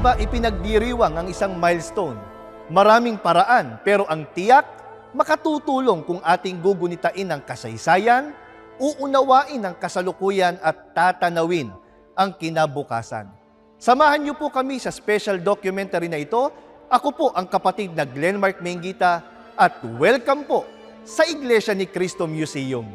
ba ipinagdiriwang ang isang milestone? Maraming paraan, pero ang tiyak, makatutulong kung ating gugunitain ang kasaysayan, uunawain ang kasalukuyan at tatanawin ang kinabukasan. Samahan niyo po kami sa special documentary na ito. Ako po ang kapatid na Glenmark Mengita at welcome po sa Iglesia ni Cristo Museum.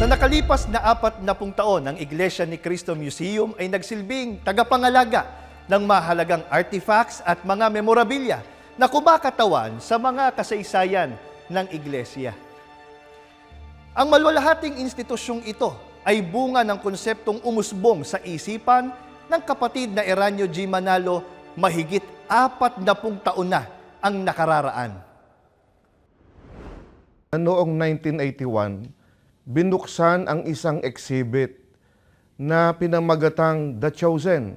Sa nakalipas na 40 taon, ang Iglesia ni Cristo Museum ay nagsilbing tagapangalaga ng mahalagang artifacts at mga memorabilia na kumakatawan sa mga kasaysayan ng Iglesia. Ang maluwalhating institusyong ito ay bunga ng konseptong umusbong sa isipan ng kapatid na Eranio G. Manalo mahigit 40 taon na ang nakararaan. Noong 1981, binuksan ang isang exhibit na pinamagatang The Chosen,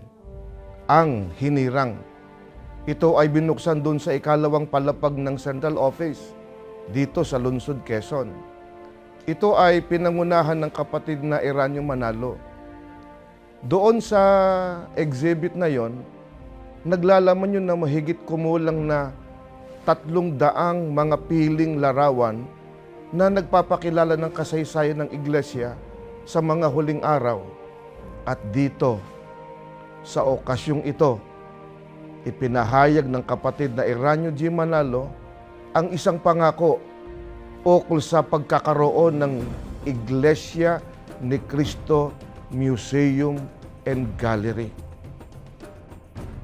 ang Hinirang. Ito ay binuksan doon sa ikalawang palapag ng Central Office dito sa Lungsod, Quezon. Ito ay pinangunahan ng kapatid na Eranio Manalo. Doon sa exhibit na yon, naglalaman yun na mahigit kumulang na 300 mga piling larawan na nagpapakilala ng kasaysayan ng Iglesia sa mga huling araw. At dito, sa okasyong ito, ipinahayag ng kapatid na Eranio G. Manalo ang isang pangako ukol sa pagkakaroon ng Iglesia ni Cristo Museum and Gallery.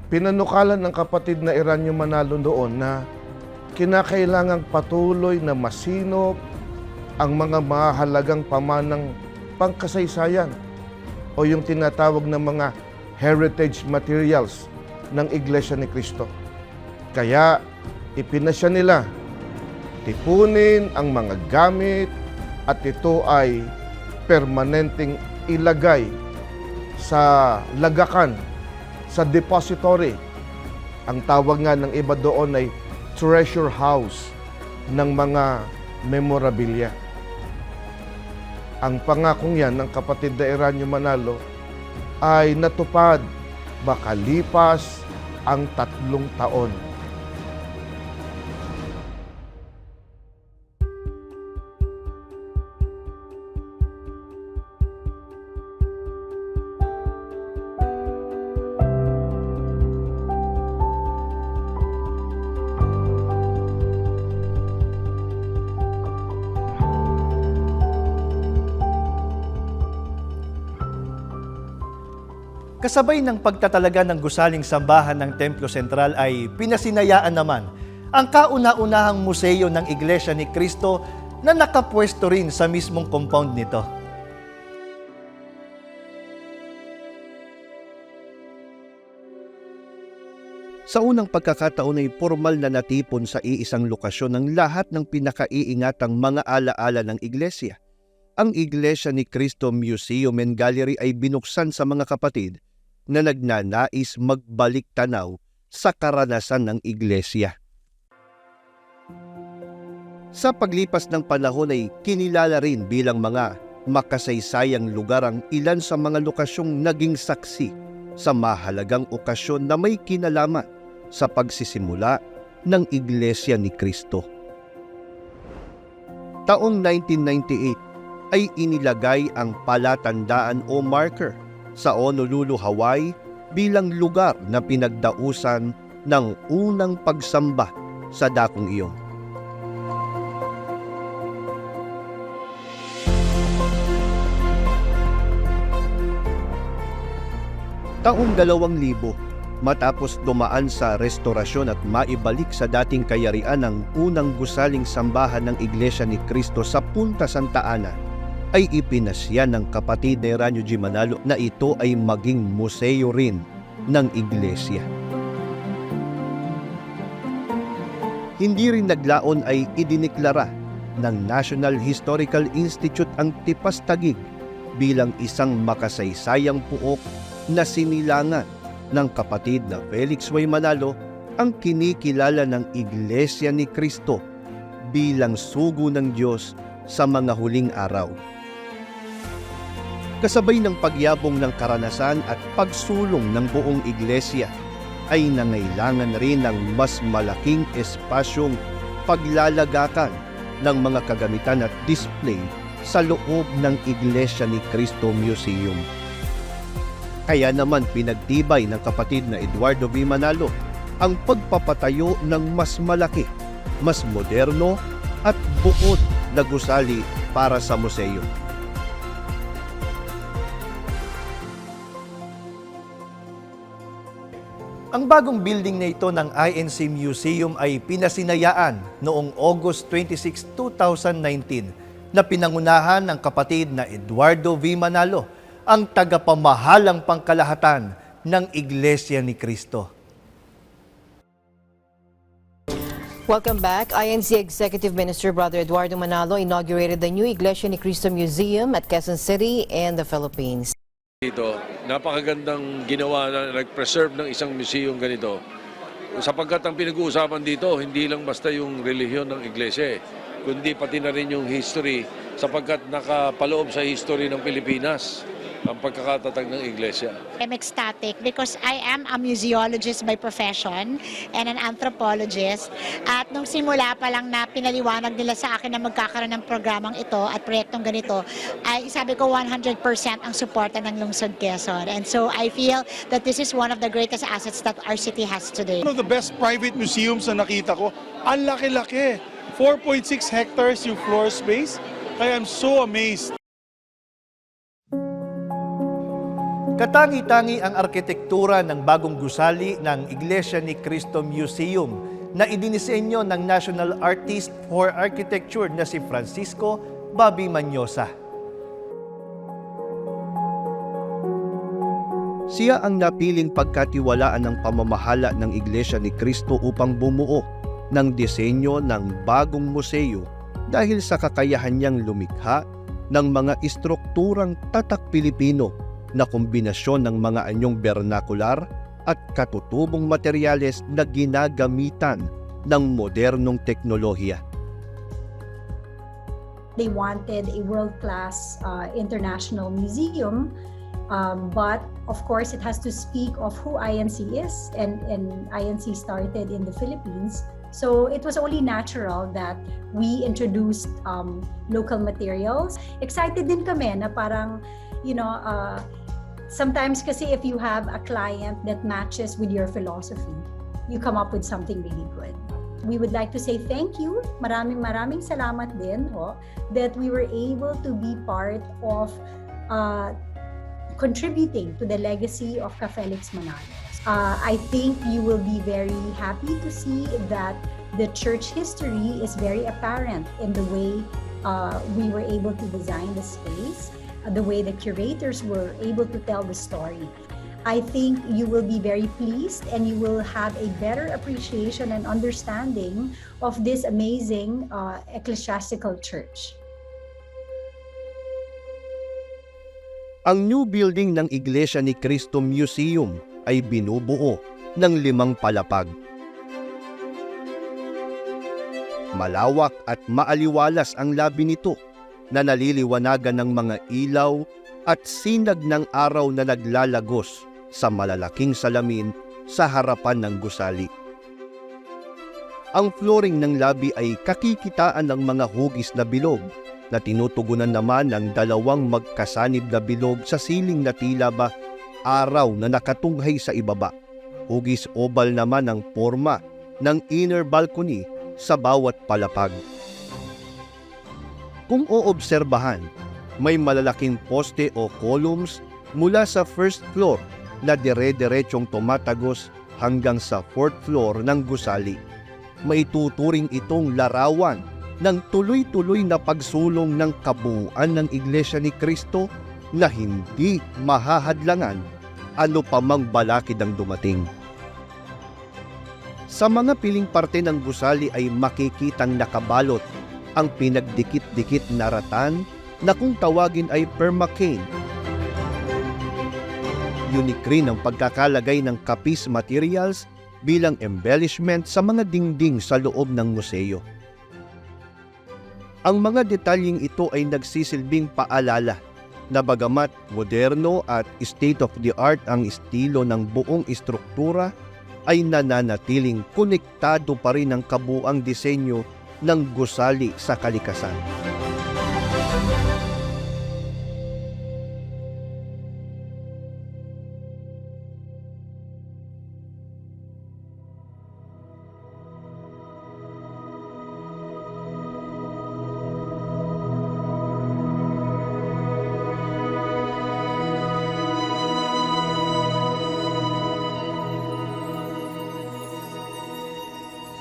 Pinanukalan ng kapatid na Eranio Manalo noon na kinakailangang patuloy na masinop ang mga mahalagang pamanang pangkasaysayan o yung tinatawag na mga heritage materials ng Iglesia ni Cristo. Kaya ipinasya nila tipunin ang mga gamit at ito ay permanenteng ilagay sa lagakan, sa depository. Ang tawag nga ng iba doon ay treasure house ng mga memorabilia. Ang pangakong yan ng kapatid na Eranio Manalo ay natupad makalipas ang 3 taon. Kasabay ng pagtatalaga ng gusaling sambahan ng Templo Sentral ay pinasinayaan naman ang kauna-unahang museo ng Iglesia ni Cristo na nakapwesto rin sa mismong compound nito. Sa unang pagkakataon ay formal na natipon sa iisang lokasyon ng lahat ng pinakaiingatang mga alaala ng Iglesia. Ang Iglesia ni Cristo Museum and Gallery ay binuksan sa mga kapatid na nagnanais magbalik tanaw sa karanasan ng Iglesia. Sa paglipas ng panahon ay kinilala rin bilang mga makasaysayang lugar ang ilan sa mga lokasyong naging saksi sa mahalagang okasyon na may kinalaman sa pagsisimula ng Iglesia ni Cristo. Taong 1998 ay inilagay ang palatandaan o marker sa Honolulu, Hawaii bilang lugar na pinagdausan ng unang pagsamba sa dakong iyon. Taong 2000, matapos dumaan sa restorasyon at maibalik sa dating kayarian ng unang gusaling sambahan ng Iglesia ni Cristo sa Punta Santa Ana, ay ipinasya ng kapatid na Eranio G. Manalo na ito ay maging museo rin ng Iglesia. Hindi rin naglaon ay idineklara ng National Historical Institute ang Tipas Taguig bilang isang makasaysayang puok na sinilangan ng kapatid na Felix Way Manalo, ang kinikilala ng Iglesia ni Cristo bilang sugo ng Diyos sa mga huling araw. Kasabay ng pagyabong ng karanasan at pagsulong ng buong iglesia, ay nangailangan rin ng mas malaking espasyong paglalagakan ng mga kagamitan at display sa loob ng Iglesia ni Cristo Museum. Kaya naman pinagtibay ng kapatid na Eduardo V. Manalo ang pagpapatayo ng mas malaki, mas moderno at buod na gusali para sa museo. Ang bagong building na ito ng INC Museum ay pinasinayaan noong August 26, 2019 na pinangunahan ng kapatid na Eduardo V. Manalo, ang tagapamahalang pangkalahatan ng Iglesia ni Cristo. Welcome back. INC Executive Minister Brother Eduardo Manalo inaugurated the new Iglesia ni Cristo Museum at Quezon City and the Philippines. Dito, napakagandang ginawa na nag-preserve ng isang museum ganito. Sapagkat ang pinag-uusapan dito, hindi lang basta yung relihiyon ng iglesia, kundi pati na rin yung history, sapagkat nakapaloob sa history ng Pilipinas ang pagkakatatag ng iglesia. I'm ecstatic because I am a museologist by profession and an anthropologist. At nung simula pa lang na pinaliwanag nila sa akin na magkakaroon ng programang ito at proyektong ganito, ay sabi ko 100% ang suporta ng Lungsod Quezon. And so I feel that this is one of the greatest assets that our city has today. One of the best private museums na nakita ko, ang laki-laki. 4.6 hectares yung floor space. Kaya I'm so amazed. Katangi-tangi ang arkitektura ng bagong gusali ng Iglesia ni Cristo Museum na idinisenyo ng National Artist for Architecture na si Francisco Bobby Manyosa. Siya ang napiling pagkatiwalaan ng pamamahala ng Iglesia ni Cristo upang bumuo ng disenyo ng bagong museo dahil sa kakayahan niyang lumikha ng mga istrukturang tatak Pilipino na kombinasyon ng mga anyong bernakular at katutubong materyales na ginagamitan ng modernong teknolohiya. They wanted a world-class international museum, but of course it has to speak of who INC is, and INC started in the Philippines. So it was only natural that we introduced local materials. Excited din kami na parang, sometimes kasi if you have a client that matches with your philosophy, you come up with something really good. We would like to say thank you. Maraming salamat din that we were able to be part of contributing to the legacy of Ka Felix Manalo. I think you will be very happy to see that the church history is very apparent in the way we were able to design the space, the way the curators were able to tell the story. I think you will be very pleased and you will have a better appreciation and understanding of this amazing ecclesiastical church. Ang new building ng Iglesia ni Cristo Museum ay binubuo ng 5 palapag. Malawak at maaliwalas ang labi nito na naliliwanagan ng mga ilaw at sinag ng araw na naglalagos sa malalaking salamin sa harapan ng gusali. Ang flooring ng labi ay kakikitaan ng mga hugis na bilog na tinutugunan naman ng 2 magkasanib na bilog sa siling na tila ba araw na nakatunghay sa ibaba. Hugis oval naman ang forma ng inner balcony sa bawat palapag. Kung oobserbahan, may malalaking poste o columns mula sa first floor na dire-diretsong tumatagos hanggang sa 4th floor ng gusali. Maituturing itong larawan ng tuloy-tuloy na pagsulong ng kabuuan ng Iglesia ni Cristo na hindi mahahadlangan ano pamang balakid ang dumating. Sa mga piling parte ng gusali ay makikitang nakabalot ang pinagdikit-dikit na ratan na kung tawagin ay permacane. Unique rin ang pagkakalagay ng kapis materials bilang embellishment sa mga dingding sa loob ng museo. Ang mga detalyeng ito ay nagsisilbing paalala na bagamat moderno at state-of-the-art ang estilo ng buong istruktura, ay nananatiling konektado pa rin ang kabuang disenyo ng gusali sa kalikasan.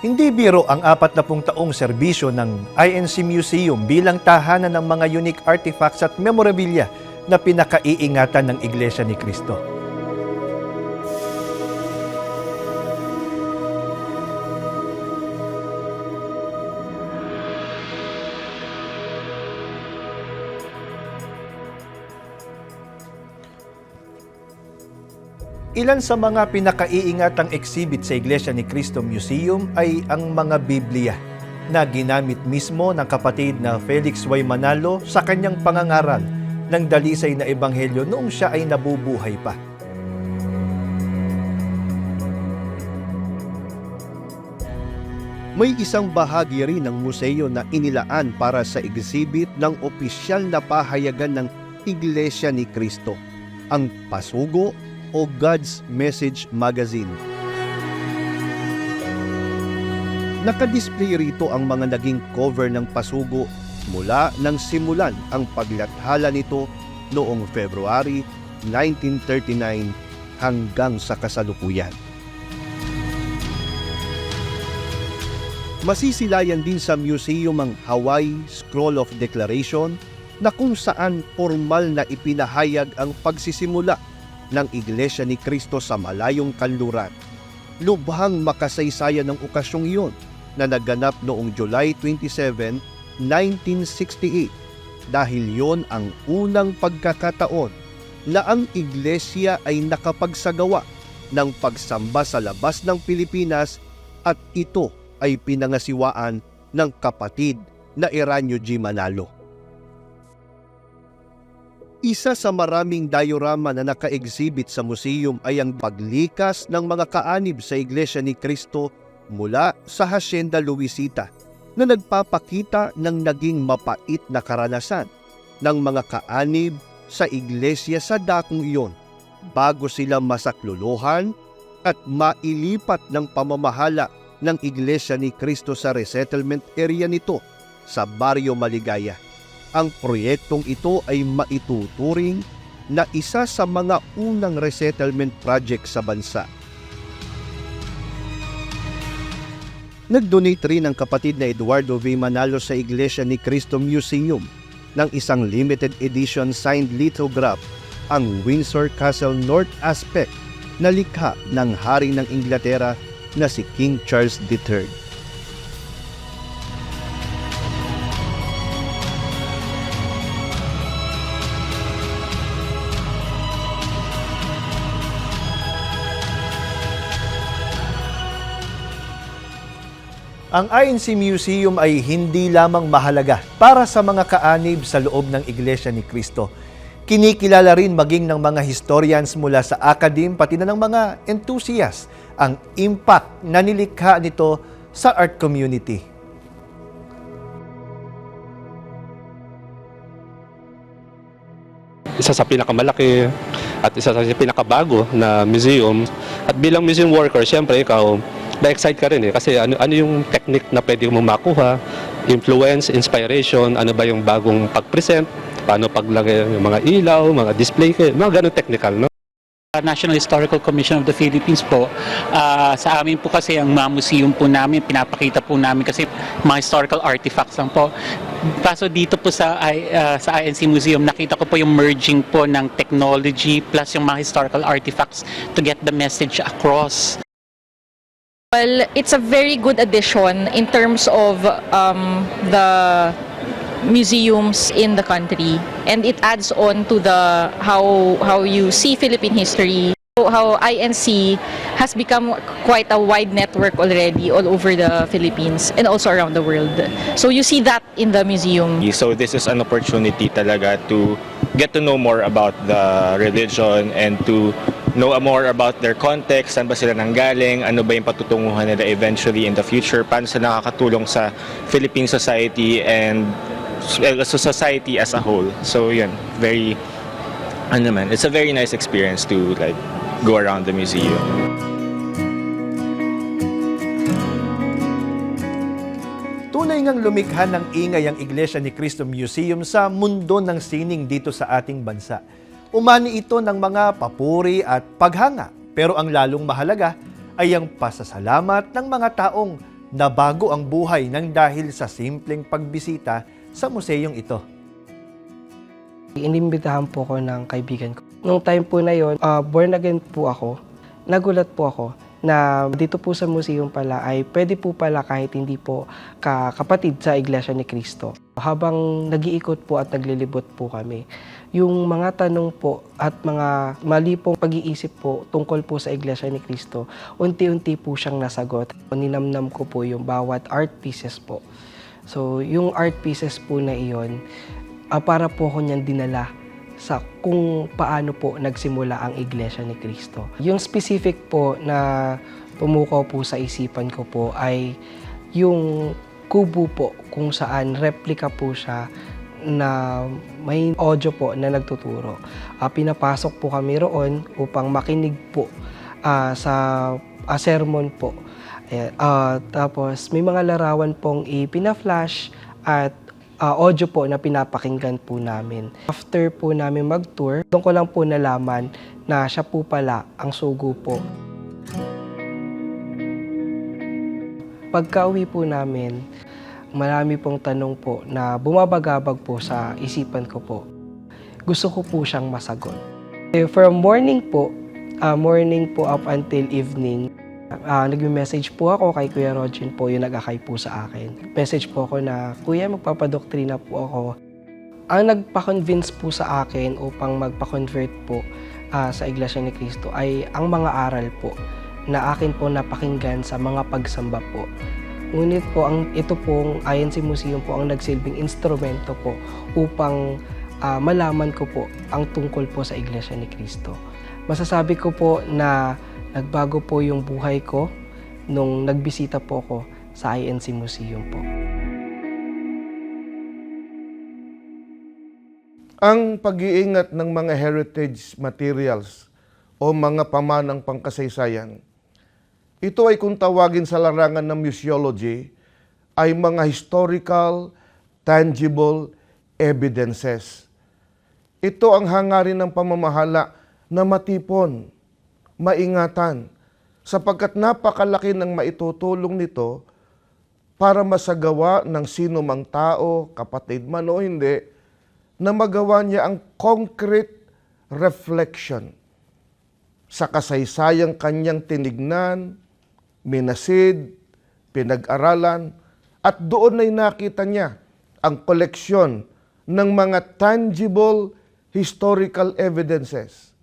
Hindi biro ang 40 taong serbisyo ng INC Museum bilang tahanan ng mga unique artifacts at memorabilia na pinakaiingatan ng Iglesia ni Cristo. Ilan sa mga pinakaiingatang exhibit sa Iglesia ni Cristo Museum ay ang mga Biblia na ginamit mismo ng kapatid na Felix Y. Manalo sa kanyang pangangaral ng dalisay na ebanghelyo noong siya ay nabubuhay pa. May isang bahagi rin ng museo na inilaan para sa exhibit ng opisyal na pahayagan ng Iglesia ni Cristo, ang Pasugo o God's Message Magazine. Nakadisplay rito ang mga naging cover ng Pasugo mula nang simulan ang paglathala nito noong February 1939 hanggang sa kasalukuyan. Masisilayan din sa museum ang Hawaii Scroll of Declaration na kung saan formal na ipinahayag ang pagsisimula ng Iglesia ni Cristo sa malayong kanluran. Lubhang makasaysayan ng okasyong iyon na naganap noong July 27, 1968 dahil yon ang unang pagkakataon na ang Iglesia ay nakapagsagawa ng pagsamba sa labas ng Pilipinas at ito ay pinangasiwaan ng kapatid na Eranio G. Manalo. Isa sa maraming diorama na naka-exhibit sa museum ay ang paglikas ng mga kaanib sa Iglesia ni Cristo mula sa Hacienda Luisita na nagpapakita ng naging mapait na karanasan ng mga kaanib sa iglesia sa dakong iyon bago sila masakluluhan at mailipat ng pamamahala ng Iglesia ni Cristo sa resettlement area nito sa Barrio Maligaya. Ang proyektong ito ay maituturing na isa sa mga unang resettlement project sa bansa. Nag-donate rin ang kapatid na Eduardo V. Manalo sa Iglesia ni Cristo Museum ng isang limited edition signed lithograph, ang Windsor Castle North Aspect na likha ng hari ng Inglaterra na si King Charles III. Ang INC Museum ay hindi lamang mahalaga para sa mga kaanib sa loob ng Iglesia ni Cristo. Kinikilala rin maging ng mga historians mula sa academe pati na ng mga enthusiasts ang impact na nilikha nito sa art community. Isa sa pinakamalaki at isa sa pinakabago na museum. At bilang museum worker, siyempre ikaw, na-excite ka rin kasi ano yung technique na pwede mong makuha, influence, inspiration, ano ba yung bagong pag-present, paano paglagay ng mga ilaw, mga display, mga ganun technical, no? National Historical Commission of the Philippines po, sa amin po kasi ang mga museum po namin, pinapakita po namin kasi mga historical artifacts lang po. Kaso dito po sa INC Museum, nakita ko po yung merging po ng technology plus yung mga historical artifacts to get the message across. Well, it's a very good addition in terms of the museums in the country, and it adds on to the how you see Philippine history. How INC has become quite a wide network already all over the Philippines and also around the world. So you see that in the museum. So this is an opportunity talaga to get to know more about the religion and to know more about their context, saan ba sila nanggaling, ano ba yung patutunguhan nila eventually in the future, paano sila nakakatulong sa Philippine society and sa society as a whole. So yun, it's a very nice experience to like go around the museum. Tunay ngang lumikha ng ingay ang Iglesia ni Cristo Museum sa mundo ng sining dito sa ating bansa. Umani ito ng mga papuri at paghanga, pero ang lalong mahalaga ay ang pasasalamat ng mga taong nabago ang buhay nang dahil sa simpleng pagbisita sa museyong ito. Inimbitahan po ako ng kaibigan ko. Nung time po na yon, born again po ako. Nagulat po ako na dito po sa museum pala ay pwede po pala kahit hindi po kapatid sa Iglesia ni Cristo. Habang nag-iikot po at naglilibot po kami, yung mga tanong po at mga mali pong pag-iisip po tungkol po sa Iglesia ni Cristo, unti-unti po siyang nasagot. Ninamnam ko po yung bawat art pieces po. So yung art pieces po na iyon, para po ko niyan dinala sa kung paano po nagsimula ang Iglesia ni Cristo. Yung specific po na pumukaw po sa isipan ko po ay yung kubo po kung saan replika po siya na may audio po na nagtuturo. Pinapasok po kami roon upang makinig po sa sermon po. Tapos may mga larawan pong ipina-flash at audio po na pinapakinggan po namin. After po namin mag-tour, doon ko lang po nalaman na siya po pala ang sugo po. Pagka-uwi po namin, marami pong tanong po na bumabagabag po sa isipan ko po. Gusto ko po siyang masagot. From morning po up until evening, nagme-message po ako kay Kuya Rodgin po, yung nag-akay po sa akin. Message po ako na, Kuya, magpapadoktrina po ako. Ang nagpa-convince po sa akin upang magpa-convert po sa Iglesia ni Cristo ay ang mga aral po na akin po napakinggan sa mga pagsamba po. Ngunit po, ito pong INC Museum po ang nagsilbing instrumento po upang malaman ko po ang tungkol po sa Iglesia ni Cristo. Masasabi ko po na nagbago po yung buhay ko nung nagbisita po ako sa INC Museum po. Ang pag-iingat ng mga heritage materials o mga pamanang pangkasaysayan, ito ay kung tawagin sa larangan ng museology, ay mga historical, tangible evidences. Ito ang hangarin ng pamamahala na matipon, maingatan, sapagkat napakalaki ng maitutulong nito para masagawa ng sino mang tao, kapatid man o hindi, na magawa niya ang concrete reflection sa kasaysayang kanyang tinignan, minasid, pinag-aralan, at doon ay nakita niya ang koleksyon ng mga tangible historical evidences.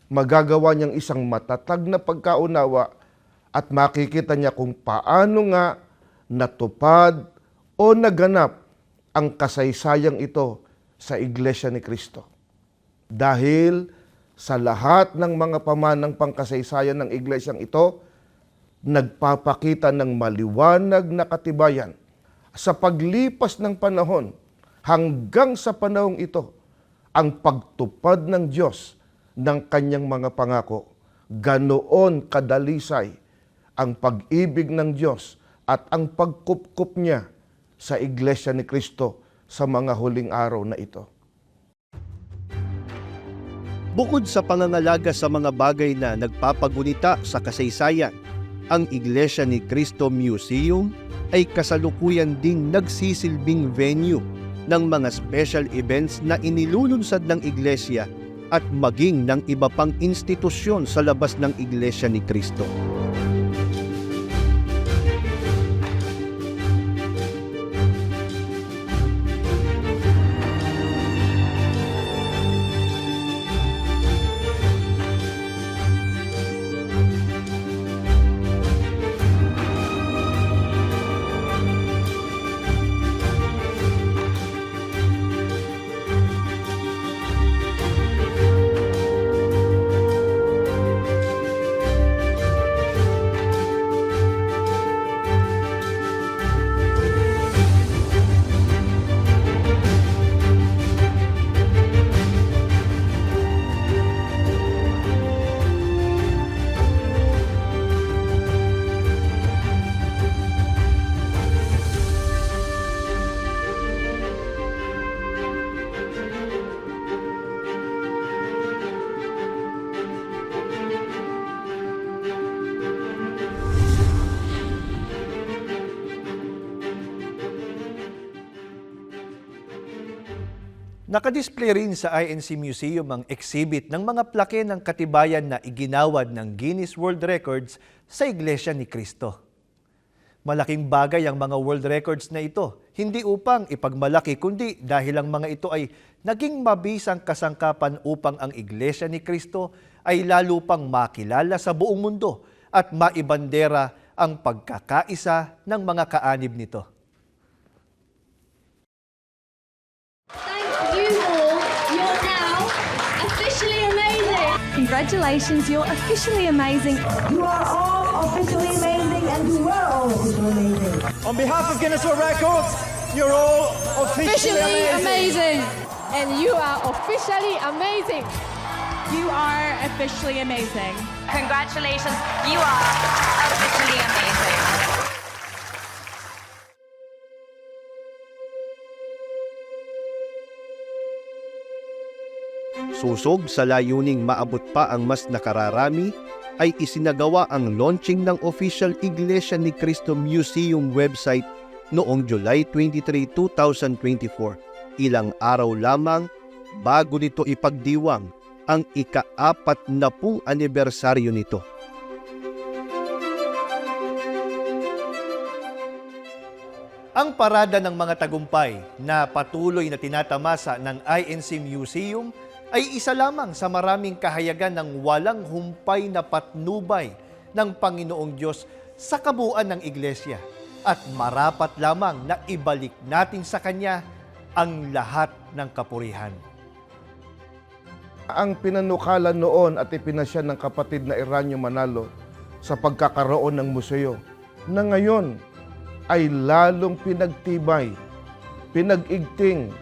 Magagawa niyang isang matatag na pagkaunawa at makikita niya kung paano nga natupad o naganap ang kasaysayang ito sa Iglesia ni Cristo. Dahil sa lahat ng mga pamanang pangkasaysayan ng iglesyang ito, nagpapakita ng maliwanag na katibayan sa paglipas ng panahon hanggang sa panahong ito ang pagtupad ng Diyos ng kanyang mga pangako. Ganoon kadalisay ang pag-ibig ng Diyos at ang pagkupkup niya sa Iglesia ni Cristo sa mga huling araw na ito. Bukod sa pangangalaga sa mga bagay na nagpapagunita sa kasaysayan, ang Iglesia ni Cristo Museum ay kasalukuyan ding nagsisilbing venue ng mga special events na inilulunsad ng Iglesia at maging ng iba pang institusyon sa labas ng Iglesia ni Cristo. Nakadisplay rin sa INC Museum ang exhibit ng mga plake ng katibayan na iginawad ng Guinness World Records sa Iglesia ni Cristo. Malaking bagay ang mga world records na ito, hindi upang ipagmalaki kundi dahil ang mga ito ay naging mabisang kasangkapan upang ang Iglesia ni Cristo ay lalo pang makilala sa buong mundo at maibandera ang pagkakaisa ng mga kaanib nito. Congratulations, you're officially amazing. You are all officially amazing and you were all officially amazing. On behalf of Guinness World Records, you're all officially amazing. And you are officially amazing. You are officially amazing. Congratulations, you are officially amazing. Susog sa layuning maabot pa ang mas nakararami, ay isinagawa ang launching ng official Iglesia ni Cristo Museum website noong July 23, 2024. Ilang araw lamang bago nito ipagdiwang ang ika-40 anibersaryo nito. Ang parada ng mga tagumpay na patuloy na tinatamasa ng INC Museum ay isa lamang sa maraming kahayagan ng walang humpay na patnubay ng Panginoong Diyos sa kabuuan ng Iglesia at marapat lamang na ibalik natin sa Kanya ang lahat ng kapurihan. Ang pinanukala noon at ipinasya ng kapatid na Eranio Manalo sa pagkakaroon ng museo na ngayon ay lalong pinagtibay, pinag-igting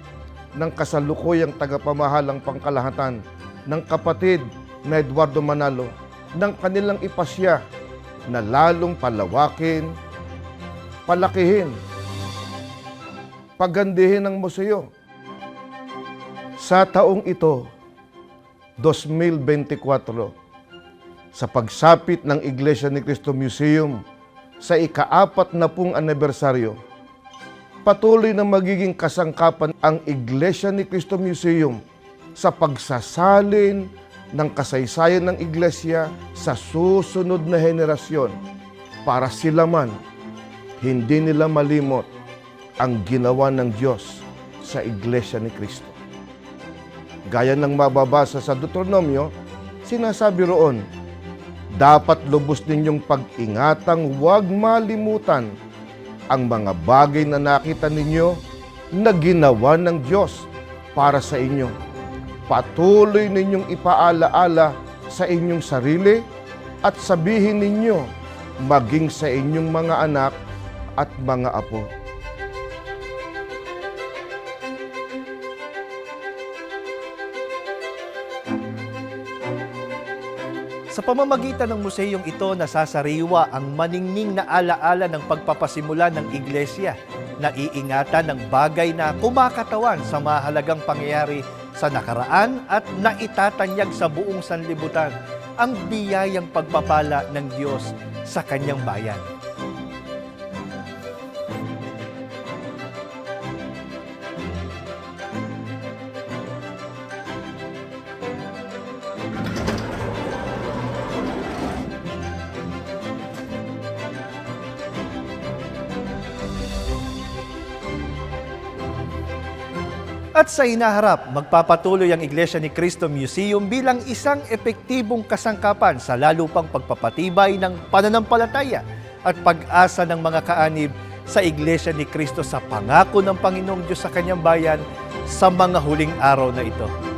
ng kasalukuyang tagapamahalang pangkalahatan ng kapatid na Eduardo Manalo ng kanilang ipasya na lalong palawakin, palakihin, pagandihin ang museo. Sa taong ito, 2024, sa pagsapit ng Iglesia ni Cristo Museum sa ika-40 anibersaryo, patuloy na magiging kasangkapan ang Iglesia ni Cristo Museum sa pagsasalin ng kasaysayan ng Iglesia sa susunod na henerasyon para sila man hindi nila malimot ang ginawa ng Diyos sa Iglesia ni Cristo. Gaya ng mababasa sa Deuteronomio, sinasabi roon, dapat lubos ninyong pag-ingatang huwag malimutan ang mga bagay na nakita ninyo na ginawa ng Diyos para sa inyo. Patuloy ninyong ipaalaala sa inyong sarili at sabihin ninyo maging sa inyong mga anak at mga apo. Sa pamamagitan ng museyong ito, nasasariwa ang maningning na alaala ng pagpapasimula ng Iglesia na iingatan ng bagay na kumakatawan sa mahalagang pangyayari sa nakaraan at naitatanyag sa buong sanlibutan ang biyayang pagpapala ng Diyos sa Kanyang bayan. At sa hinaharap, magpapatuloy ang Iglesia ni Cristo Museum bilang isang epektibong kasangkapan sa lalo pang pagpapatibay ng pananampalataya at pag-asa ng mga kaanib sa Iglesia ni Cristo sa pangako ng Panginoong Diyos sa Kanyang bayan sa mga huling araw na ito.